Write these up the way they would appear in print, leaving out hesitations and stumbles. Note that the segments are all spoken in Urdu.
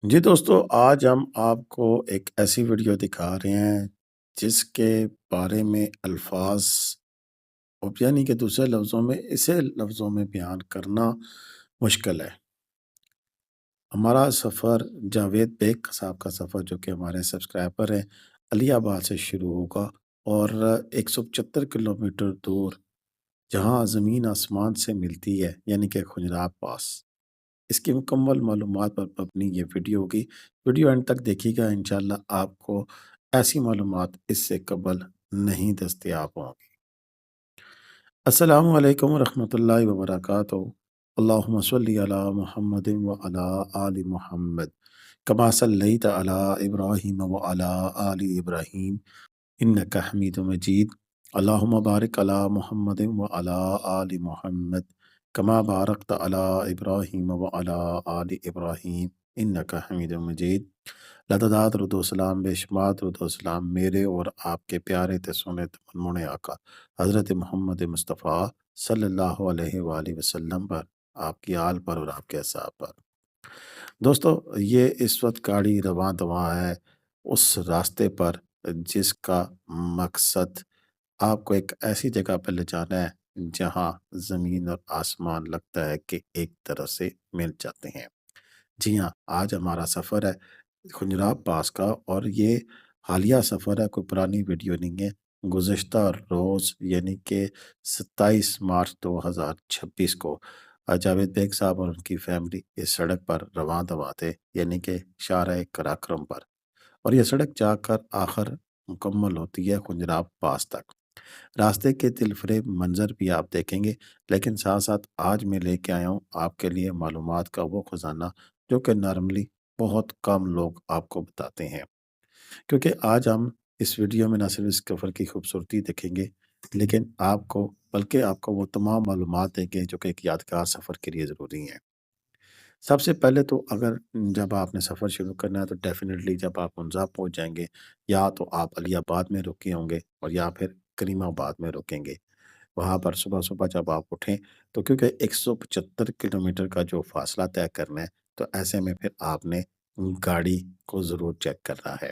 جی دوستو، آج ہم آپ کو ایک ایسی ویڈیو دکھا رہے ہیں جس کے بارے میں الفاظ یعنی کہ دوسرے لفظوں میں اسے لفظوں میں بیان کرنا مشکل ہے۔ ہمارا سفر جاوید بیگ صاحب کا سفر جو کہ ہمارے سبسکرائبر ہیں، علی آباد سے شروع ہوگا اور 175 کلومیٹر دور جہاں زمین آسمان سے ملتی ہے یعنی کہ کھنجراب پاس، اس کی مکمل معلومات پر مبنی یہ ویڈیو ہوگی۔ ویڈیو اینڈ تک دیکھیے گا، انشاءاللہ آپ کو ایسی معلومات اس سے قبل نہیں دستیاب ہوں گی۔ السلام علیکم ورحمۃ اللہ وبرکاتہ۔ اللہم صلی علی محمد وعلی آل محمد کما صلیت علی ابراہیم وعلی آل ابراہیم انک حمید مجید۔ اللہم بارک علی محمد وعلی آل محمد کما بارکت علی ابراہیم وعلی آل ابراہیم انک حمید مجید۔ لدادات رد و سلام بے شمار رد و سلام میرے اور آپ کے پیارے تے سونے تے منمونے آقا حضرت محمد مصطفیٰ صلی اللہ علیہ وآلہ وسلم پر، آپ کی آل پر اور آپ کے اصحاب پر۔ دوستو، یہ اس وقت گاڑی رواں دواں ہے اس راستے پر جس کا مقصد آپ کو ایک ایسی جگہ پہ لے جانا ہے جہاں زمین اور آسمان لگتا ہے کہ ایک طرح سے مل جاتے ہیں۔ جی ہاں، آج ہمارا سفر ہے کھنجراب پاس کا، اور یہ حالیہ سفر ہے، کوئی پرانی ویڈیو نہیں ہے۔ گزشتہ روز یعنی کہ 27 مارچ 2026 کو جاوید بیگ صاحب اور ان کی فیملی اس سڑک پر رواں دواں تھے، یعنی کہ شارع کراکرم پر، اور یہ سڑک جا کر آخر مکمل ہوتی ہے کھنجراب پاس تک۔ راستے کے دل فریب منظر بھی آپ دیکھیں گے، لیکن ساتھ ساتھ آج میں لے کے آیا ہوں آپ کے لیے معلومات کا وہ خزانہ جو کہ نارملی بہت کم لوگ آپ کو بتاتے ہیں، کیونکہ آج ہم اس ویڈیو میں نہ صرف اس سفر کی خوبصورتی دیکھیں گے، لیکن بلکہ آپ کو وہ تمام معلومات دیں گے جو کہ ایک یادگار سفر کے لیے ضروری ہیں۔ سب سے پہلے تو اگر جب آپ نے سفر شروع کرنا ہے تو ڈیفینیٹلی جب آپ منزا پہنچ جائیں گے، یا تو آپ علی آباد میں رکے ہوں گے اور یا پھر کریم آباد میں رکیں گے۔ وہاں پر صبح صبح جب آپ اٹھیں تو کیونکہ 175 کلومیٹر کا جو فاصلہ طے کرنا ہے، تو ایسے میں پھر آپ نے گاڑی کو ضرور چیک کرنا ہے۔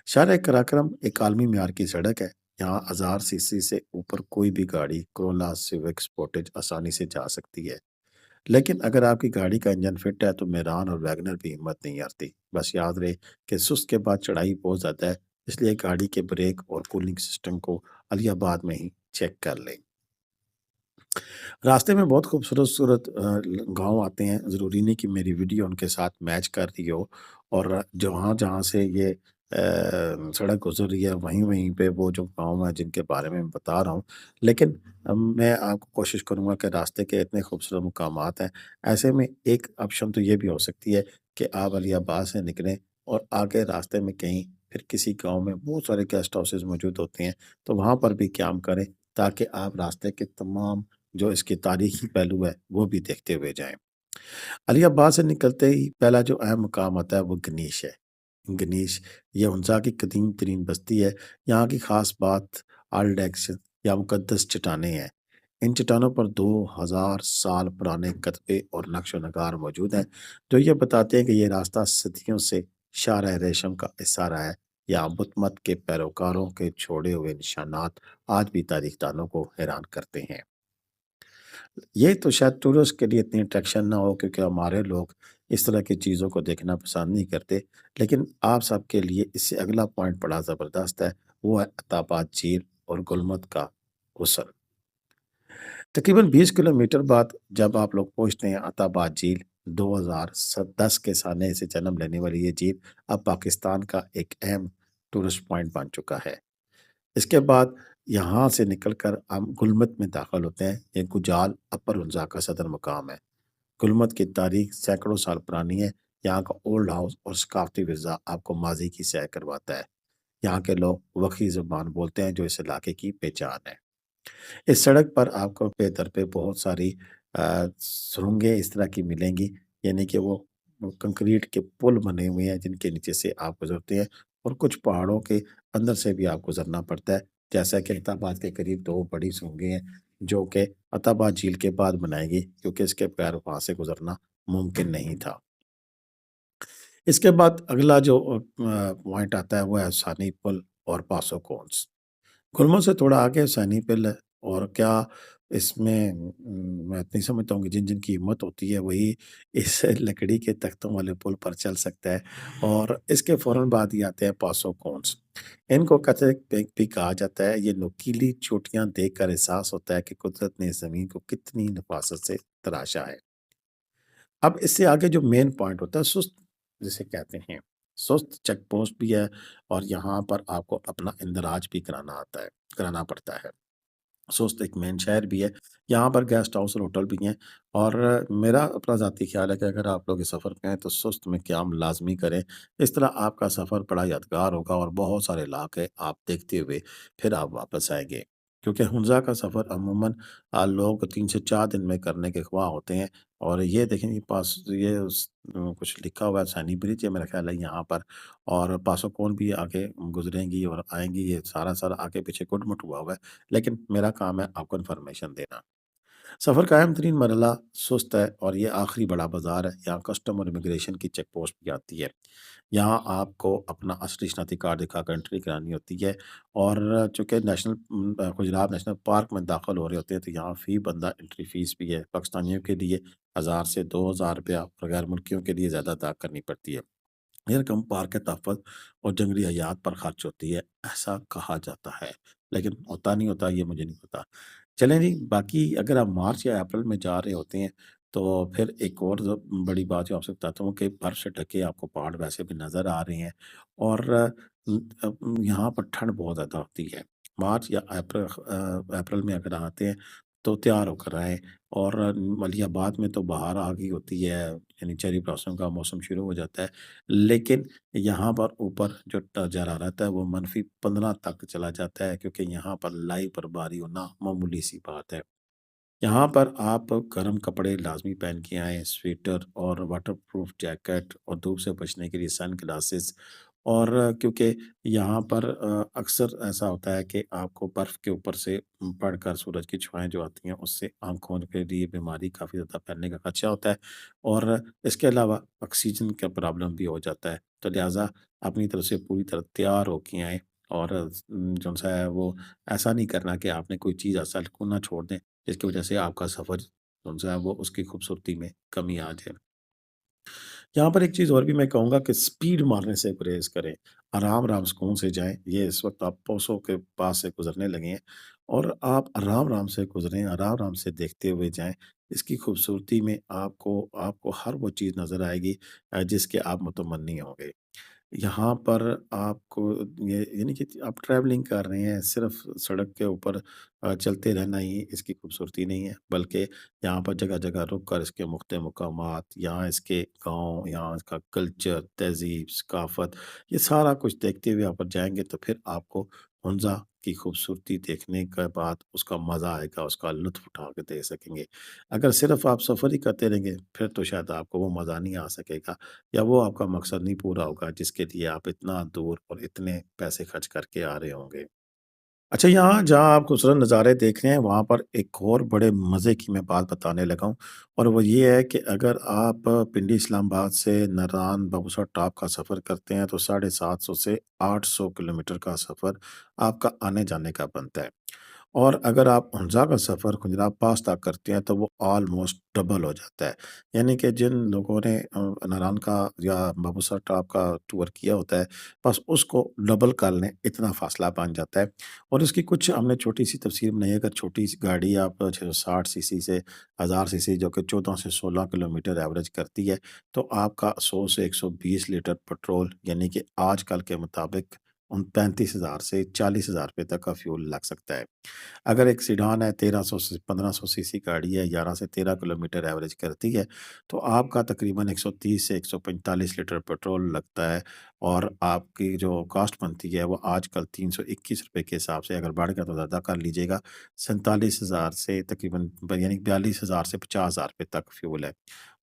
شارع کراکرم ایک عالمی معیار کی سڑک ہے۔ یہاں 1000 سی سی سے اوپر کوئی بھی گاڑی کرولا، سیوک، سپورٹیج آسانی سے جا سکتی ہے، لیکن اگر آپ کی گاڑی کا انجن فٹ ہے تو میران اور ویگنر بھی ہمت نہیں ہارتی۔ بس یاد رہے کہ سست کے بعد چڑھائی بہت زیادہ ہے، اس لیے گاڑی کے بریک اور کولنگ سسٹم کو علی آباد میں ہی چیک کر لیں۔ راستے میں بہت خوبصورت گاؤں آتے ہیں، ضروری نہیں کہ میری ویڈیو ان کے ساتھ میچ کر رہی ہو، اور جہاں جہاں سے یہ سڑک گزر رہی ہے وہیں وہیں پہ وہ جو گاؤں ہیں جن کے بارے میں بتا رہا ہوں، لیکن میں آپ کو کوشش کروں گا کہ راستے کے اتنے خوبصورت مقامات ہیں، ایسے میں ایک آپشن تو یہ بھی ہو سکتی ہے کہ آپ علی آباد سے نکلیں اور آگے راستے میں کہیں پھر کسی گاؤں میں بہت سارے گیسٹ ہاؤسز موجود ہوتے ہیں، تو وہاں پر بھی قیام کریں تاکہ آپ راستے کے تمام جو اس کی تاریخی پہلو ہے وہ بھی دیکھتے ہوئے جائیں۔ علی آباد سے نکلتے ہی پہلا جو اہم مقام آتا ہے وہ گنیش ہے۔ گنیش یہ ہنسا کی قدیم ترین بستی ہے۔ یہاں کی خاص بات آلڈیکس یا مقدس چٹانیں ہیں۔ ان چٹانوں پر 2000 سال پرانے کتبے اور نقش و نگار موجود ہیں جو یہ بتاتے ہیں کہ یہ راستہ صدیوں سے شارع ریشم کا حصہ رہا ہے۔ یہاں بدھ مت کے پیروکاروں کے چھوڑے ہوئے نشانات آج بھی تاریخ دانوں کو حیران کرتے ہیں۔ یہ تو شاید ٹورسٹ کے لیے اتنی اٹریکشن نہ ہو کیونکہ ہمارے لوگ اس طرح کی چیزوں کو دیکھنا پسند نہیں کرتے، لیکن آپ سب کے لیے اس سے اگلا پوائنٹ بڑا زبردست ہے، وہ ہے عطا آباد جھیل اور گلمرگ کا غسل۔ تقریباً 20 کلومیٹر بعد جب آپ لوگ پہنچتے ہیں عطا آباد جھیل، 2010 کے سانے سے جنم لینے والی یہ جھیل اب پاکستان کا ایک اہم ٹورسٹ پوائنٹ بن چکا ہے۔ اس کے بعد یہاں سے نکل کر ہم گلمت میں داخل ہوتے ہیں۔ یہ گجال اپر ہنزا کا صدر مقام ہے۔ گلمت کی تاریخ سینکڑوں سال پرانی ہے۔ یہاں کا اولڈ ہاؤس اور ثقافتی ورثہ آپ کو ماضی کی سیر کرواتا ہے۔ یہاں کے لوگ وقی زبان بولتے ہیں جو اس علاقے کی پہچان ہے۔ اس سڑک پر آپ کو پہ در پہ بہت ساری سرنگیں اس طرح کی ملیں گی، یعنی کہ وہ کنکریٹ کے پل بنے ہوئے ہیں جن کے نیچے سے آپ گزرتے ہیں، اور کچھ پہاڑوں کے اندر سے بھی آپ گزرنا پڑتا ہے، جیسا کہ عطا آباد کے قریب 2 بڑی سرنگیں ہیں جو کہ عطا آباد جھیل کے بعد بنائی گئی کیونکہ اس کے بغیر وہاں سے گزرنا ممکن نہیں تھا۔ اس کے بعد اگلا جو پوائنٹ آتا ہے وہ ہے ثانی پل اور پاسو کونس۔ گلمرگ سے تھوڑا آگے ثانی پل ہے، اور کیا اس میں میں اتنی سمجھتا ہوں کہ جن جن کی ہمت ہوتی ہے وہی اس لکڑی کے تختوں والے پل پر چل سکتا ہے، اور اس کے فوراً بعد ہی آتے ہیں پاسو کونس۔ ان کو کتھک پیک بھی کہا جاتا ہے۔ یہ نوکیلی چوٹیاں دیکھ کر احساس ہوتا ہے کہ قدرت نے زمین کو کتنی نفاست سے تراشا ہے۔ اب اس سے آگے جو مین پوائنٹ ہوتا ہے سست، جسے کہتے ہیں سست چیک پوسٹ بھی ہے، اور یہاں پر آپ کو اپنا اندراج بھی کرانا پڑتا ہے۔ سست ایک مین شہر بھی ہے، یہاں پر گیسٹ ہاؤس اور ہوٹل بھی ہیں، اور میرا اپنا ذاتی خیال ہے کہ اگر آپ لوگ اس سفر پہ ہیں تو سست میں قیام لازمی کریں۔ اس طرح آپ کا سفر بڑا یادگار ہوگا، اور بہت سارے علاقے آپ دیکھتے ہوئے پھر آپ واپس آئیں گے، کیونکہ ہنزا کا سفر عموماً لوگ 3 سے 4 دن میں کرنے کے خواہ ہوتے ہیں۔ اور یہ دیکھیں یہ کچھ لکھا ہوا ہے سینی برج ہے میرا خیال ہے یہاں پر، اور پاسوکون بھی آگے گزریں گی اور آئیں گی، یہ سارا آگے پیچھے گٹ مٹ ہوا ہوا ہے، لیکن میرا کام ہے آپ کو انفارمیشن دینا۔ سفر کا اہم ترین مرحلہ سست ہے، اور یہ آخری بڑا بازار ہے۔ یہاں کسٹم اور امیگریشن کی چیک پوسٹ بھی آتی ہے۔ یہاں آپ کو اپنا اصلی شناختی کارڈ دکھا کر انٹری کرانی ہوتی ہے، اور چونکہ کھجرات نیشنل پارک میں داخل ہو رہے ہوتے ہیں تو یہاں فی بندہ انٹری فیس بھی ہے۔ پاکستانیوں کے لیے 1000 سے 2000 روپیہ، اور غیر ملکیوں کے لیے زیادہ ادا کرنی پڑتی ہے۔ یہ رقم پارک کے تحفظ اور جنگلی حیات پر خرچ ہوتی ہے، ایسا کہا جاتا ہے، لیکن ہوتا نہیں ہوتا یہ مجھے نہیں پتا۔ چلیں جی، باقی اگر آپ مارچ یا اپریل میں جا رہے ہوتے ہیں تو پھر ایک اور بڑی بات جو آپ سے بتاتا ہوں کہ برف سے ڈھکے آپ کو پہاڑ ویسے بھی نظر آ رہے ہیں، اور یہاں پر ٹھنڈ بہت زیادہ ہوتی ہے۔ مارچ یا اپریل میں اگر آتے ہیں تو تیار ہو کر آئیں، اور ملیح آباد میں تو بہار آ گئی ہوتی ہے، یعنی چیری بلاسم کا موسم شروع ہو جاتا ہے، لیکن یہاں پر اوپر جو حرارت ہے وہ -15 تک چلا جاتا ہے، کیونکہ یہاں پر لائی برفباری ہونا معمولی سی بات ہے۔ یہاں پر آپ گرم کپڑے لازمی پہن کے آئیں، سویٹر اور واٹر پروف جیکٹ، اور دھوپ سے بچنے کے لیے سن گلاسز، اور کیونکہ یہاں پر اکثر ایسا ہوتا ہے کہ آپ کو برف کے اوپر سے پڑ کر سورج کی چھوائیں جو آتی ہیں اس سے آنکھوں کے لیے بیماری کافی زیادہ پھیلنے کا خدشہ ہوتا ہے، اور اس کے علاوہ آکسیجن کا پرابلم بھی ہو جاتا ہے، تو لہٰذا اپنی طرف سے پوری طرح تیار ہو کے آئیں، اور جو سا ہے وہ ایسا نہیں کرنا کہ آپ نے کوئی چیز اصل کو نہ چھوڑ دیں جس کی وجہ سے آپ کا سفر جو ہے وہ اس کی خوبصورتی میں کمی آ جائے۔ یہاں پر ایک چیز اور بھی میں کہوں گا کہ سپیڈ مارنے سے پرہیز کریں، آرام آرام سکون سے جائیں۔ یہ اس وقت آپ پوسو کے پاس سے گزرنے لگے ہیں، اور آپ آرام آرام سے گزریں، آرام آرام سے دیکھتے ہوئے جائیں۔ اس کی خوبصورتی میں آپ کو ہر وہ چیز نظر آئے گی جس کے آپ متمنی ہوں گے۔ یہاں پر آپ کو یہ یعنی کہ آپ ٹریولنگ کر رہے ہیں، صرف سڑک کے اوپر چلتے رہنا ہی اس کی خوبصورتی نہیں ہے، بلکہ یہاں پر جگہ جگہ رک کر اس کے مختلف مقامات، یہاں اس کے گاؤں، یہاں اس کا کلچر، تہذیب، ثقافت، یہ سارا کچھ دیکھتے ہوئے آپ پر جائیں گے تو پھر آپ کو ہنزا کی خوبصورتی دیکھنے کے بعد اس کا مزہ آئے گا، اس کا لطف اٹھا کے دے سکیں گے۔ اگر صرف آپ سفر ہی کرتے رہیں گے پھر تو شاید آپ کو وہ مزہ نہیں آ سکے گا، یا وہ آپ کا مقصد نہیں پورا ہوگا جس کے لیے آپ اتنا دور اور اتنے پیسے خرچ کر کے آ رہے ہوں گے۔ اچھا، یہاں جہاں آپ خوبصورت نظارے دیکھ رہے ہیں وہاں پر ایک اور بڑے مزے کی میں بات بتانے لگا ہوں، اور وہ یہ ہے کہ اگر آپ پنڈی اسلام آباد سے نران ببوسا ٹاپ کا سفر کرتے ہیں تو 750 سے 800 کلومیٹر کا سفر آپ کا آنے جانے کا بنتا ہے، اور اگر آپ ہنزا کا سفر کھجرات پاس تک کرتے ہیں تو وہ آلموسٹ ڈبل ہو جاتا ہے۔ یعنی کہ جن لوگوں نے ناران کا یا ببوسا ٹاپ کا ٹور کیا ہوتا ہے، بس اس کو ڈبل کر لیں، اتنا فاصلہ بن جاتا ہے۔ اور اس کی کچھ ہم نے چھوٹی سی تفصیل بنائی ہے۔ اگر چھوٹی سی گاڑی آپ 660 سی سی سے 1000 سی سی جو کہ 14 سے 16 کلومیٹر ایوریج کرتی ہے، تو آپ کا 100 سے 120 لیٹر پٹرول، یعنی کہ آج کل کے مطابق 35,000 سے 40,000 روپے تک کا فیول لگ سکتا ہے۔ اگر ایک سیڈان ہے، 1300 سے 1500 سی سی گاڑی ہے، 11 سے 13 کلومیٹر ایوریج کرتی ہے، تو آپ کا تقریباً 130 سے 145 لیٹر پیٹرول لگتا ہے، اور آپ کی جو کاسٹ بنتی ہے وہ آج کل 321 روپے کے حساب سے، اگر بڑھ گیا تو زیادہ کر لیجیے گا، 47,000 سے تقریباً یعنی 42,000 سے 50,000 روپے تک فیول ہے۔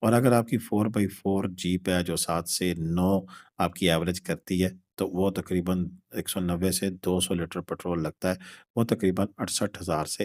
اور اگر آپ کی 4x4 جیپ ہے جو 7 سے 9 آپ کی ایوریج کرتی ہے، تو وہ تقریباً 190 سے 200 لیٹر پیٹرول لگتا ہے، وہ تقریباً 68,000 سے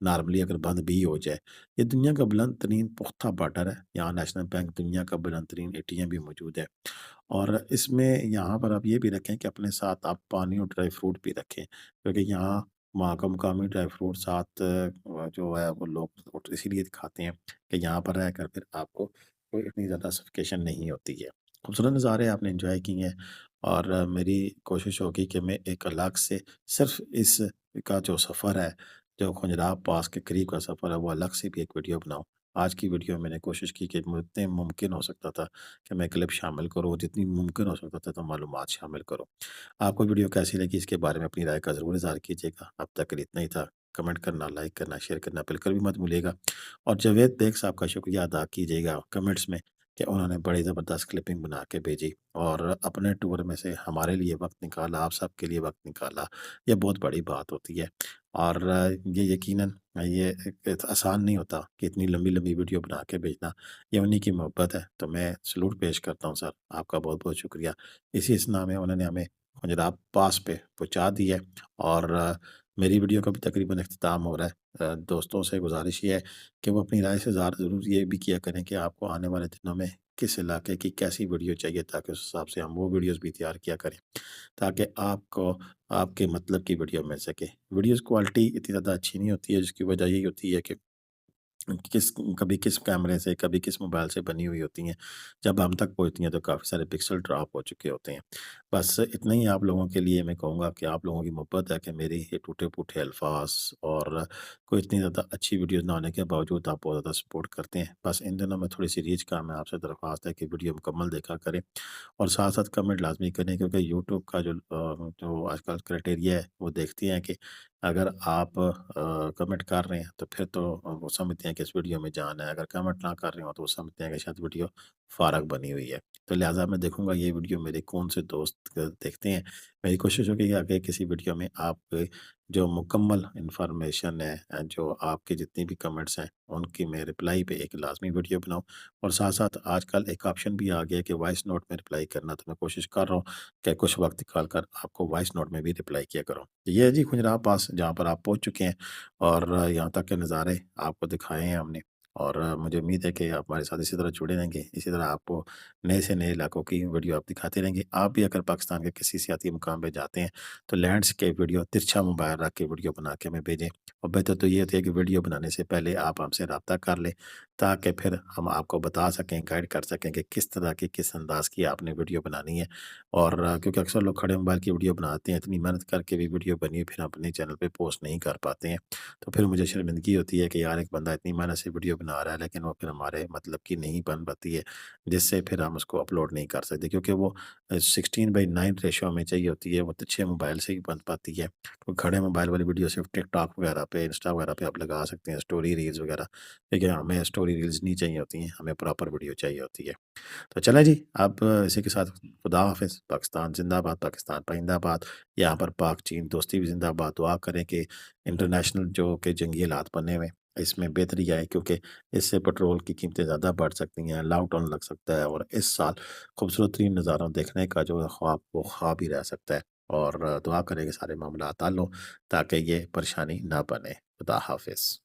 نارملی اگر بند بھی ہو جائے، یہ دنیا کا بلند ترین پختہ بارڈر ہے، یہاں نیشنل بینک دنیا کا بلند ترین ATM بھی موجود ہے، اور اس میں یہاں پر آپ یہ بھی رکھیں کہ اپنے ساتھ آپ پانی اور ڈرائی فروٹ بھی رکھیں، کیونکہ یہاں وہاں کا مقامی ڈرائی فروٹ ساتھ جو ہے وہ لوگ اسی لیے کھاتے ہیں کہ یہاں پر رہ کر پھر آپ کو کوئی اتنی زیادہ سفیکیشن نہیں ہوتی ہے۔ خوبصورت نظارے آپ نے انجوائے کی ہیں، اور میری کوشش ہوگی کہ میں ایک الگ سے صرف اس کا جو سفر ہے، جو کھنجراب پاس کے قریب کا سفر ہے، وہ الگ سے بھی ایک ویڈیو بناؤں۔ آج کی ویڈیو میں نے کوشش کی کہ جتنے ممکن ہو سکتا تھا کہ میں کلپ شامل کروں، جتنی ممکن ہو سکتا تھا تو معلومات شامل کروں۔ آپ کو ویڈیو کیسی لگی اس کے بارے میں اپنی رائے کا ضرور اظہار کیجیے گا۔ اب تک کے لیے اتنا ہی تھا۔ کمنٹ کرنا، لائک کرنا، شیئر کرنا بالکل بھی مت بھولیے گا، اور جاوید بیگ صاحب کا شکریہ ادا کیجیے گا کمنٹس میں کہ انہوں نے بڑی زبردست کلپنگ بنا کے بھیجی، اور اپنے ٹور میں سے ہمارے لیے وقت نکالا، آپ سب کے لیے وقت نکالا، یہ بہت بڑی بات ہوتی ہے، اور یہ یقیناً یہ آسان نہیں ہوتا کہ اتنی لمبی لمبی ویڈیو بنا کے بھیجنا، یہ انہی کی محبت ہے، تو میں سلوٹ پیش کرتا ہوں سر، آپ کا بہت بہت شکریہ۔ اسی اسنا میں انہوں نے ہمیں کھنجراب پاس پہ پہنچا دی ہے، اور میری ویڈیو کا بھی تقریباً اختتام ہو رہا ہے۔ دوستوں سے گزارش یہ ہے کہ وہ اپنی رائے سے اظہار ضرور یہ بھی کیا کریں کہ آپ کو آنے والے دنوں میں کس علاقے کی کیسی ویڈیو چاہیے، تاکہ اس حساب سے ہم وہ ویڈیوز بھی تیار کیا کریں، تاکہ آپ کو آپ کے مطلب کی ویڈیو مل سکے۔ ویڈیوز کوالٹی اتنی زیادہ اچھی نہیں ہوتی ہے، جس کی وجہ یہی ہوتی ہے کہ کبھی کس کیمرے سے، کبھی کس موبائل سے بنی ہوئی ہوتی ہیں، جب ہم تک پہنچتی ہیں تو کافی سارے پکسل ڈراپ ہو چکے ہوتے ہیں۔ بس اتنا ہی آپ لوگوں کے لیے میں کہوں گا کہ آپ لوگوں کی محبت ہے کہ میری یہ ٹوٹے پھوٹے الفاظ اور کوئی اتنی زیادہ اچھی ویڈیوز نہ ہونے کے باوجود آپ بہت زیادہ سپورٹ کرتے ہیں۔ بس ان دنوں میں تھوڑی سی ریچ کا میں آپ سے درخواست ہے کہ ویڈیو مکمل دیکھا کریں، اور ساتھ ساتھ کمنٹ لازمی کریں، کیونکہ یوٹیوب کا جو آج کل کرائٹیریا ہے وہ دیکھتی ہیں کہ اگر آپ کمنٹ کر رہے ہیں تو پھر تو وہ سمجھتے ہیں کہ اس ویڈیو میں جان ہے، اگر کمنٹ نہ کر رہے ہوں تو وہ سمجھتے ہیں کہ شاید ویڈیو فارغ بنی ہوئی ہے، تو لہٰذا میں دیکھوں گا یہ ویڈیو میرے کون سے دوست دیکھتے ہیں۔ میری کوشش ہوگی کہ آگے کسی ویڈیو میں آپ جو مکمل انفارمیشن ہے، جو آپ کے جتنی بھی کمنٹس ہیں ان کی میں رپلائی پہ ایک لازمی ویڈیو بناؤں، اور ساتھ ساتھ آج کل ایک آپشن بھی آ گیا ہے کہ وائس نوٹ میں رپلائی کرنا، تو میں کوشش کر رہا ہوں کہ کچھ وقت نکال کر آپ کو وائس نوٹ میں بھی رپلائی کیا کروں۔ یہ ہے جی کھنجراب پاس، جہاں پر آپ پہنچ چکے ہیں، اور یہاں تک کے نظارے آپ کو دکھائے ہیں ہم نے، اور مجھے امید ہے کہ آپ ہمارے ساتھ اسی طرح جڑے رہیں گے، اسی طرح آپ کو نئے سے نئے علاقوں کی ویڈیو آپ دکھاتے رہیں گے۔ آپ بھی اگر پاکستان کے کسی سیاحتی مقام پہ جاتے ہیں تو لینڈسکیپ ویڈیو ترچھا موبائل رکھ کے ویڈیو بنا کے ہمیں بھیجیں، اور بہتر تو یہ ہوتی ہے کہ ویڈیو بنانے سے پہلے آپ ہم سے رابطہ کر لیں، تاکہ پھر ہم آپ کو بتا سکیں، گائیڈ کر سکیں کہ کس طرح کی، کس انداز کی آپ نے ویڈیو بنانی ہے، اور کیونکہ اکثر لوگ کھڑے موبائل کی ویڈیو بناتے ہیں، اتنی محنت کر کے بھی ویڈیو بنی پھر اپنے چینل پہ پوسٹ نہیں کر پاتے ہیں، تو پھر مجھے شرمندگی ہوتی ہے کہ یار ایک بندہ اتنی محنت سے ویڈیو بنا رہا ہے لیکن وہ پھر ہمارے مطلب کی نہیں بن پاتی ہے، جس سے پھر ہم اس کو اپلوڈ نہیں کر سکتے، کیونکہ وہ 16:9 ریشو میں چاہیے ہوتی ہے، وہ اچھے موبائل سے ہی بن پاتی ہے۔ تو کھڑے موبائل والی ویڈیو صرف ٹک ٹاک وغیرہ پہ، انسٹا وغیرہ پہ آپ لگا سکتے ہیں، اسٹوری ریلز وغیرہ، لیکن ہمیں اسٹوری ریلز نہیں چاہیے ہوتی ہیں، ہمیں پراپر ویڈیو چاہیے ہوتی ہے۔ تو چلیں جی، اب اسی کے ساتھ خدا حافظ۔ پاکستان زندہ باد، پاکستان پائندہ باد، یہاں پر پاک چین دوستی بھی زندہ باد۔ دعا کریں کہ انٹرنیشنل جو کہ جنگی حالات بنے ہوئے اس میں بہتری آئے، کیونکہ اس سے پٹرول کی قیمتیں زیادہ بڑھ سکتی ہیں، لاک ڈاؤن لگ سکتا ہے، اور اس سال خوبصورت ترین نظاروں دیکھنے کا جو خواب وہ خواب ہی رہ سکتا ہے، اور دعا کریں کہ سارے معاملات حل ہوں تاکہ یہ پریشانی نہ بنے۔ خدا حافظ۔